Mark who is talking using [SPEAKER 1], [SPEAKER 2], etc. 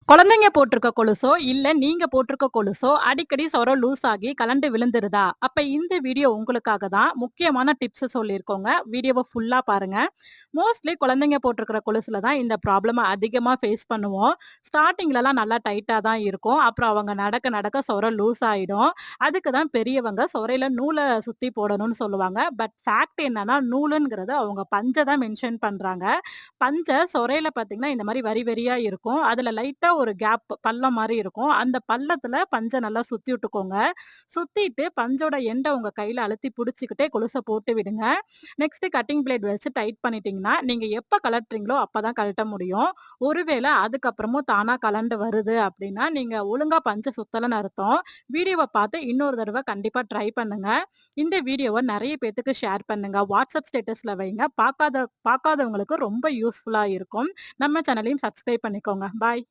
[SPEAKER 1] குழந்தைங்க போட்டிருக்க கொலுசோ, இல்ல நீங்க போட்டிருக்க கொலுசோ அடிக்கடி சொரம் லூஸ் ஆகி கழண்டு விழுந்துருதா? அப்ப இந்த வீடியோ உங்களுக்காக தான். முக்கியமான டிப்ஸ் சொல்லியிருக்கோங்க. வீடியோவ ஃபுல்லா பாருங்க. மோஸ்ட்லி குழந்தைங்க போட்டிருக்கிற கொலுசுல தான் இந்த ப்ராப்ளம அதிகமா ஃபேஸ் பண்ணுவோம். ஸ்டார்ட்டிங்லலாம் நல்லா டைட்டா தான் இருக்கும். அப்புறம் அவங்க நடக்க நடக்க சொரம் லூஸ் ஆயிடும். அதுக்கு தான் பெரியவங்க சொரையில நூல சுத்தி போடணும்னு சொல்லுவாங்க. பட் ஃபேக்ட் என்னன்னா, நூலுங்கிறது அவங்க பஞ்ச தான் மென்ஷன் பண்றாங்க. பஞ்ச சொரையில பார்த்தீங்கன்னா, இந்த மாரி வரி வரியா இருக்கும். அதுல லைட்டா ஒரு கேப் பள்ளம் மாரி இருக்கும். அந்த பள்ளத்துல பஞ்ச நல்லா சுத்தி விட்டுக்கோங்க. சுத்திட்டு பஞ்சோட எண்ட உங்க கையில அழுத்தி புடிச்சுக்கிட்டே கொலுச போட்டு விடுங்க. நெக்ஸ்ட் கட்டிங் பிளேட் வச்சு டைட் பண்ணிட்டீங்கன்னா, நீங்க எப்ப கழட்டுறீங்களோ அப்பதான் கழட்ட முடியும். ஒருவேள அதுக்கப்புறமும் தானா கழண்டு வருது அப்படின்னா, நீங்க ஒழுங்கா பஞ்ச சுத்தலன்னு அர்த்தம். வீடியோவ பார்த்து இன்னொரு தடவ கண்டிப்பா ட்ரை பண்ணுங்க. இந்த வீடியோவ நெறைய பேத்துக்கு ஷேர் பண்ணுங்க. வாட்ஸ்அப் ஸ்டேட்டஸ்ல வைங்க. பார்க்காதவங்களுக்கு ரொம்ப யூஸ்ஃபுல்லா இருக்கும். நம்ம சேனலையும் சப்ஸ்கிரைப் பண்ணிக்கோங்க. பாய்.